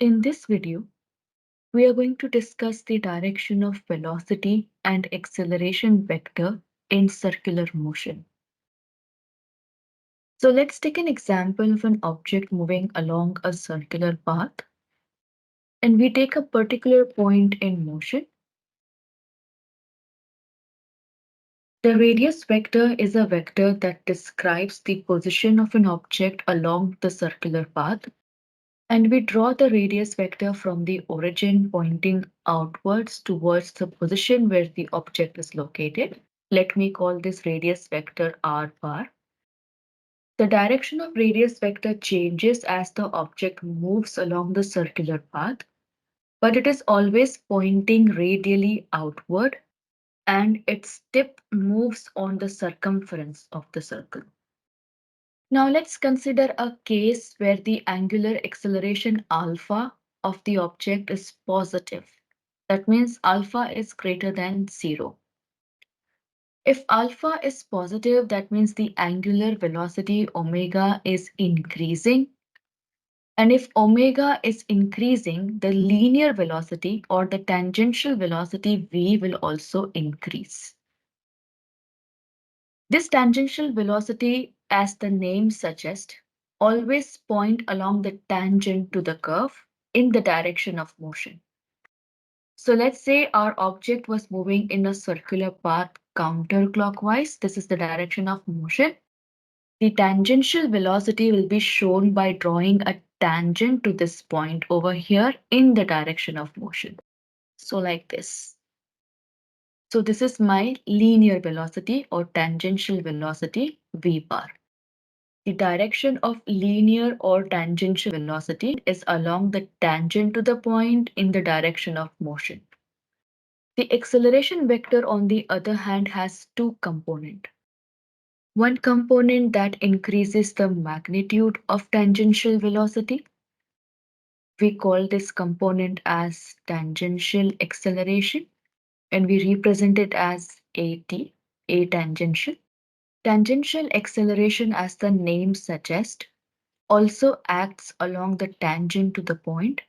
In this video, we are going to discuss the direction of velocity and acceleration vector in circular motion. So let's take an example of an object moving along a circular path, and we take a particular point in motion. The radius vector is a vector that describes the position of an object along the circular path, and we draw the radius vector from the origin pointing outwards towards the position where the object is located. Let me call this radius vector r bar. The direction of radius vector changes as the object moves along the circular path, but it is always pointing radially outward and its tip moves on the circumference of the circle. Now let's consider a case where the angular acceleration alpha of the object is positive. That means alpha is greater than 0. If alpha is positive, that means the angular velocity omega is increasing. And if omega is increasing, the linear velocity or the tangential velocity v will also increase. This tangential velocity, as the name suggests, always point along the tangent to the curve in the direction of motion. So let's say our object was moving in a circular path counterclockwise. This is the direction of motion. The tangential velocity will be shown by drawing a tangent to this point over here in the direction of motion. So like this. So this is my linear velocity or tangential velocity v bar. The direction of linear or tangential velocity is along the tangent to the point in the direction of motion. The acceleration vector, on the other hand, has two components. One component that increases the magnitude of tangential velocity. We call this component as tangential acceleration, and we represent it as AT, A tangential. Tangential acceleration, as the name suggests, also acts along the tangent to the point,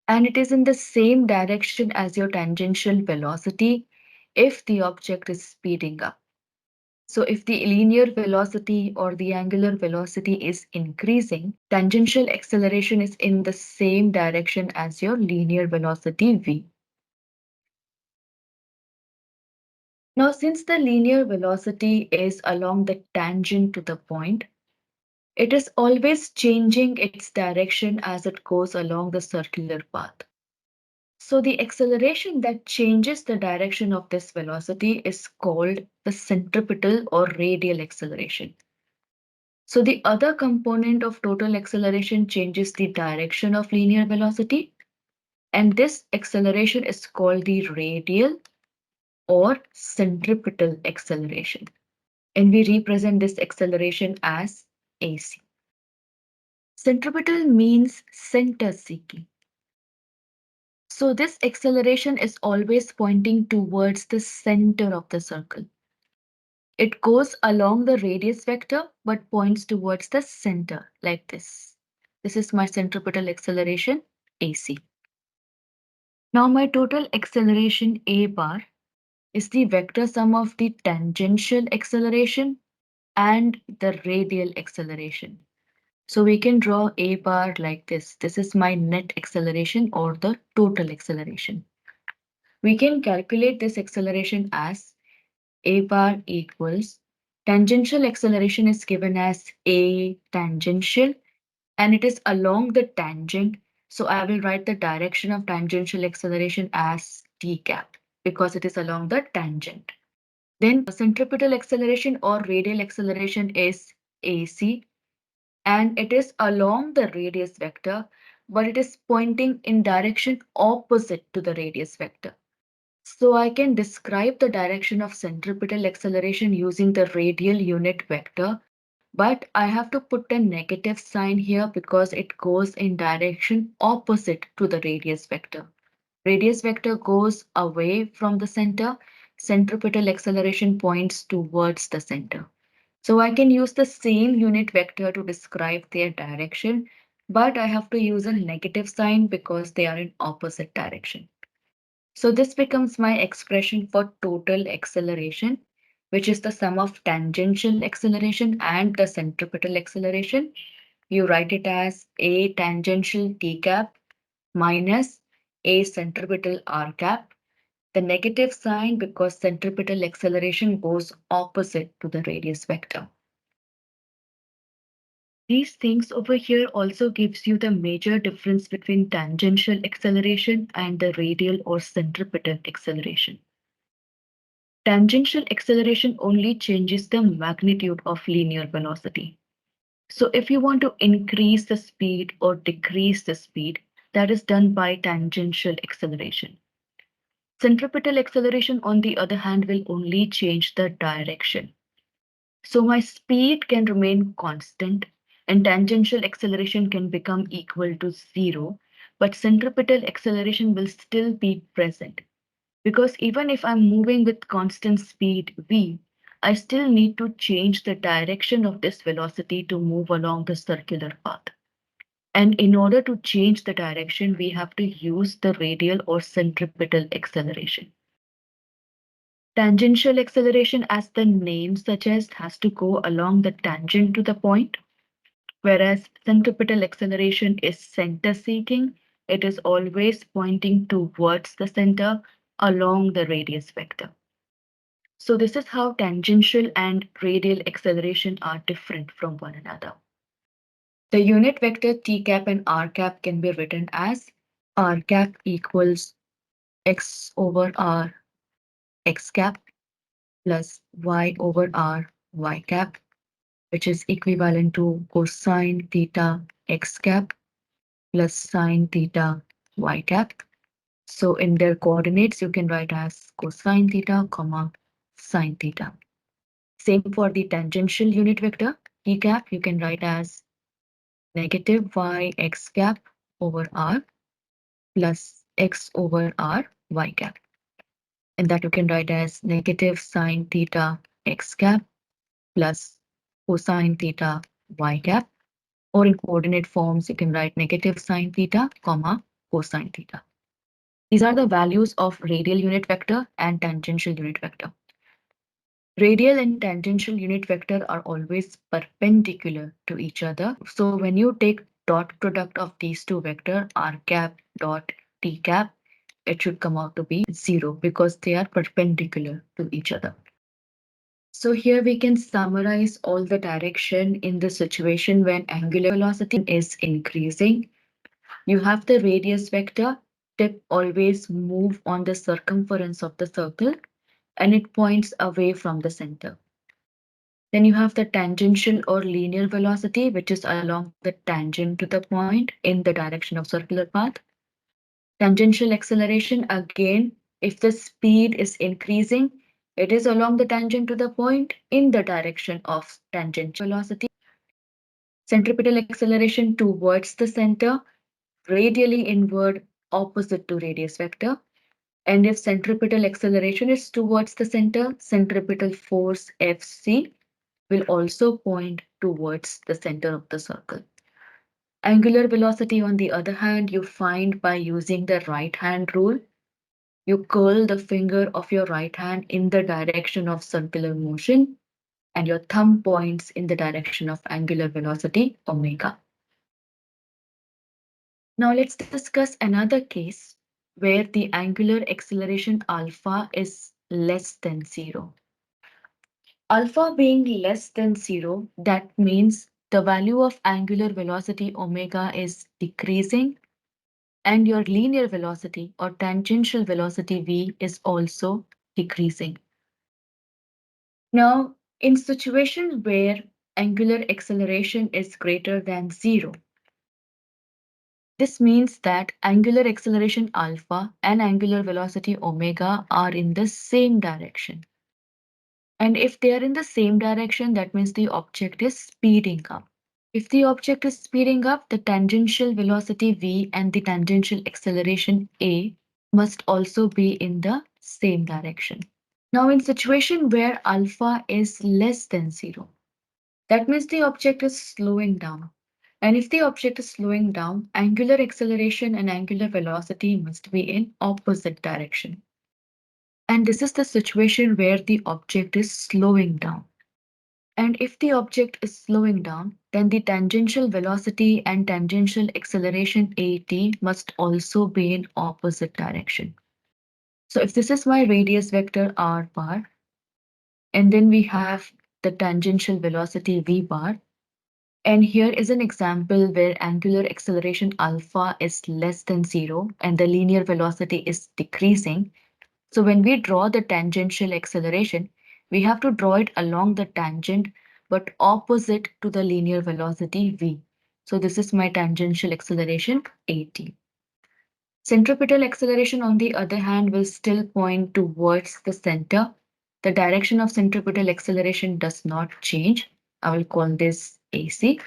and it is in the same direction as your tangential velocity if the object is speeding up. So if the linear velocity or the angular velocity is increasing, tangential acceleration is in the same direction as your linear velocity v. Now, since the linear velocity is along the tangent to the point, it is always changing its direction as it goes along the circular path. So the acceleration that changes the direction of this velocity is called the centripetal or radial acceleration. So the other component of total acceleration changes the direction of linear velocity, and this acceleration is called the radial or centripetal acceleration. And we represent this acceleration as AC. Centripetal means center seeking. So this acceleration is always pointing towards the center of the circle. It goes along the radius vector but points towards the center like this. This is my centripetal acceleration AC. Now my total acceleration A bar is the vector sum of the tangential acceleration and the radial acceleration. So we can draw A bar like this. This is my net acceleration or the total acceleration. We can calculate this acceleration as A bar equals tangential acceleration is given as A tangential and it is along the tangent. So I will write the direction of tangential acceleration as t cap because it is along the tangent. Then centripetal acceleration or radial acceleration is AC and it is along the radius vector, but it is pointing in direction opposite to the radius vector. So I can describe the direction of centripetal acceleration using the radial unit vector, but I have to put a negative sign here because it goes in direction opposite to the radius vector. Radius vector goes away from the center, centripetal acceleration points towards the center. So I can use the same unit vector to describe their direction, but I have to use a negative sign because they are in opposite direction. So this becomes my expression for total acceleration, which is the sum of tangential acceleration and the centripetal acceleration. You write it as A tangential t cap minus A centripetal r cap. The negative sign because centripetal acceleration goes opposite to the radius vector. These things over here also gives you the major difference between tangential acceleration and the radial or centripetal acceleration. Tangential acceleration only changes the magnitude of linear velocity. So if you want to increase the speed or decrease the speed, that is done by tangential acceleration. Centripetal acceleration, on the other hand, will only change the direction. So my speed can remain constant and tangential acceleration can become equal to zero, but centripetal acceleration will still be present. Because even if I'm moving with constant speed v, I still need to change the direction of this velocity to move along the circular path. And in order to change the direction, we have to use the radial or centripetal acceleration. Tangential acceleration, as the name suggests, has to go along the tangent to the point, whereas centripetal acceleration is center seeking. It is always pointing towards the center along the radius vector. So this is how tangential and radial acceleration are different from one another. The unit vector t cap and r cap can be written as r cap equals x over r x cap plus y over r y cap, which is equivalent to cosine theta x cap plus sine theta y cap. So in their coordinates, you can write as cosine theta, comma, sine theta. Same for the tangential unit vector, t cap, you can write as negative y x cap over r plus x over r y cap. And that you can write as negative sine theta x cap plus cosine theta y cap. Or in coordinate forms, you can write negative sine theta, comma, cosine theta. These are the values of radial unit vector and tangential unit vector. Radial and tangential unit vector are always perpendicular to each other. So when you take dot product of these two vector r cap dot t cap, it should come out to be zero because they are perpendicular to each other. So here we can summarize all the direction in the situation when angular velocity is increasing. You have the radius vector, tip always move on the circumference of the circle and it points away from the center. Then you have the tangential or linear velocity, which is along the tangent to the point in the direction of circular path. Tangential acceleration, again, if the speed is increasing, it is along the tangent to the point in the direction of tangential velocity. Centripetal acceleration towards the center, radially inward, opposite to radius vector. And if centripetal acceleration is towards the center, centripetal force Fc will also point towards the center of the circle. Angular velocity, on the other hand, you find by using the right hand rule. You curl the finger of your right hand in the direction of circular motion, and your thumb points in the direction of angular velocity, omega. Now let's discuss another case where the angular acceleration alpha is less than zero. Alpha being less than zero, that means the value of angular velocity omega is decreasing and your linear velocity or tangential velocity v is also decreasing. Now, in situations where angular acceleration is greater than zero, this means that angular acceleration alpha and angular velocity omega are in the same direction. And if they are in the same direction, that means the object is speeding up. If the object is speeding up, the tangential velocity v and the tangential acceleration a must also be in the same direction. Now, in situation where alpha is less than zero, that means the object is slowing down. And if the object is slowing down, angular acceleration and angular velocity must be in opposite direction. And this is the situation where the object is slowing down. And if the object is slowing down, then the tangential velocity and tangential acceleration at must also be in opposite direction. So if this is my radius vector r bar, and then we have the tangential velocity v bar, and here is an example where angular acceleration alpha is less than 0 and the linear velocity is decreasing. So when we draw the tangential acceleration, we have to draw it along the tangent but opposite to the linear velocity v. So this is my tangential acceleration at. Centripetal acceleration, on the other hand, will still point towards the center. The direction of centripetal acceleration does not change. I will call this AC.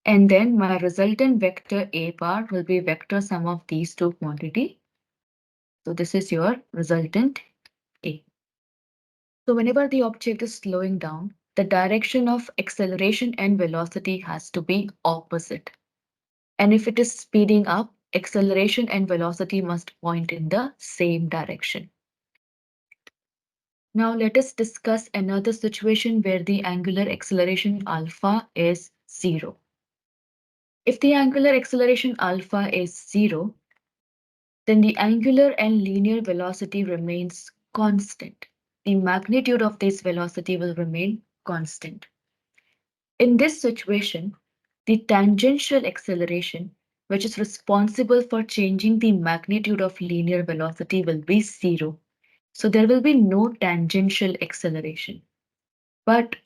And then my resultant vector A bar will be vector sum of these two quantity. So this is your resultant A. So whenever the object is slowing down, the direction of acceleration and velocity has to be opposite. And if it is speeding up, acceleration and velocity must point in the same direction. Now let us discuss another situation where the angular acceleration alpha is 0. If the angular acceleration alpha is 0, then the angular and linear velocity remains constant. The magnitude of this velocity will remain constant. In this situation, the tangential acceleration, which is responsible for changing the magnitude of linear velocity, will be 0. So there will be no tangential acceleration. But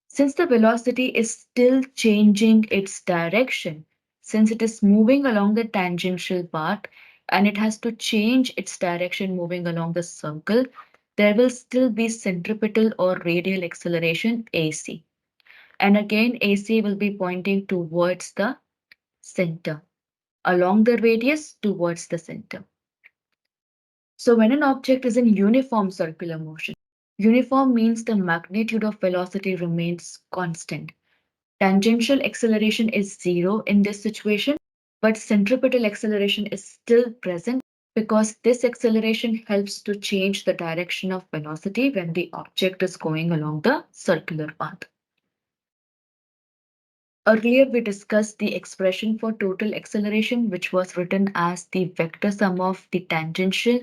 since the velocity is still changing its direction, since it is moving along the tangential path and it has to change its direction moving along the circle, there will still be centripetal or radial acceleration AC. And again, AC will be pointing towards the center, along the radius towards the center. So when an object is in uniform circular motion, uniform means the magnitude of velocity remains constant. Tangential acceleration is 0 in this situation, but centripetal acceleration is still present because this acceleration helps to change the direction of velocity when the object is going along the circular path. Earlier, we discussed the expression for total acceleration, which was written as the vector sum of the tangential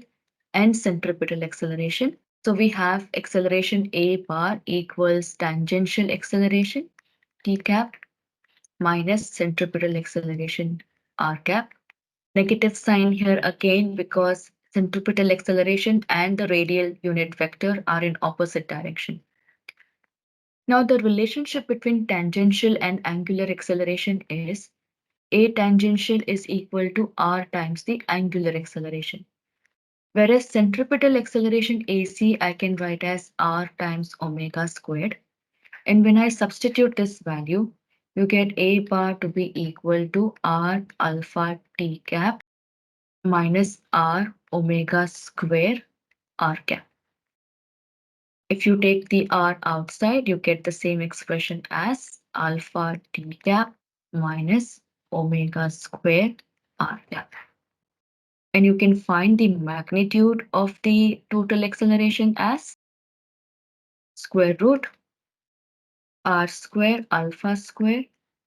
and centripetal acceleration. So we have acceleration A bar equals tangential acceleration T cap minus centripetal acceleration R cap. Negative sign here again because centripetal acceleration and the radial unit vector are in opposite direction. Now the relationship between tangential and angular acceleration is A tangential is equal to R times the angular acceleration. Whereas centripetal acceleration AC I can write as R times omega squared. And when I substitute this value, you get A bar to be equal to R alpha T cap minus R omega square R cap. If you take the R outside, you get the same expression as alpha T cap minus omega square R cap. And you can find the magnitude of the total acceleration as square root r square alpha square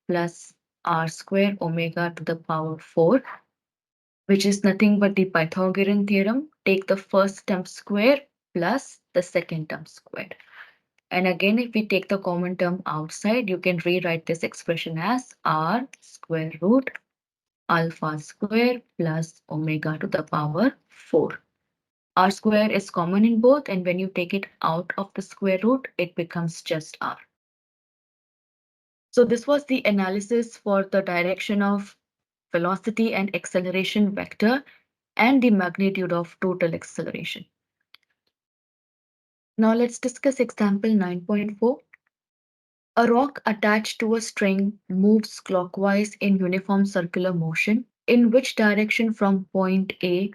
plus r square omega to the power 4, which is nothing but the Pythagorean theorem. Take the first term square plus the second term square. And again, if we take the common term outside, you can rewrite this expression as r square root alpha square plus omega to the power 4. R square is common in both, and when you take it out of the square root, it becomes just R. So this was the analysis for the direction of velocity and acceleration vector and the magnitude of total acceleration. Now let's discuss example 9.4. A rock attached to a string moves clockwise in uniform circular motion. In which direction from point A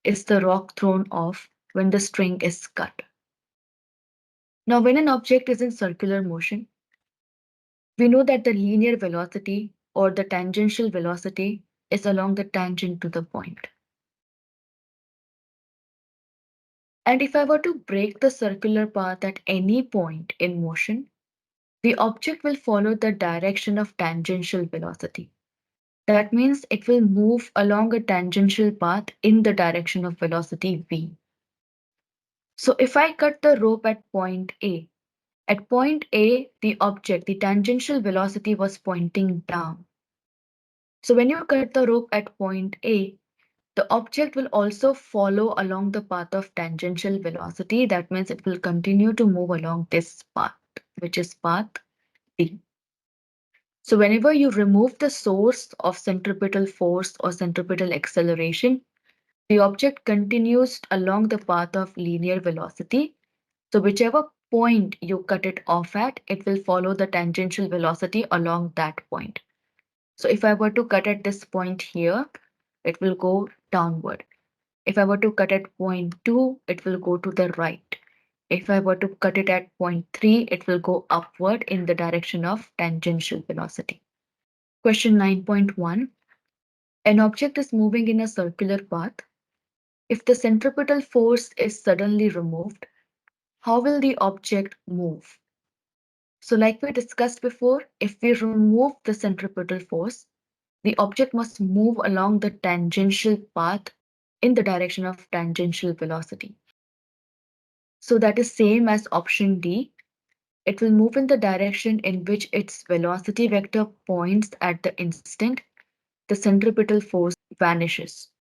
is the rock thrown off when the string is cut? Now, when an object is in circular motion, we know that the linear velocity or the tangential velocity is along the tangent to the point. And if I were to break the circular path at any point in motion, the object will follow the direction of tangential velocity. That means it will move along a tangential path in the direction of velocity v. So if I cut the rope at point A, the object, the tangential velocity was pointing down. So when you cut the rope at point A, the object will also follow along the path of tangential velocity. That means it will continue to move along this path, which is path D. So whenever you remove the source of centripetal force or centripetal acceleration, the object continues along the path of linear velocity. So whichever point you cut it off at, it will follow the tangential velocity along that point. So if I were to cut at this point here, it will go downward. If I were to cut at point 2, it will go to the right. If I were to cut it at point 3, it will go upward in the direction of tangential velocity. Question 9.1. An object is moving in a circular path. If the centripetal force is suddenly removed, how will the object move? So like we discussed before, if we remove the centripetal force, the object must move along the tangential path in the direction of tangential velocity. So that is same as option D. It will move in the direction in which its velocity vector points at the instant the centripetal force vanishes.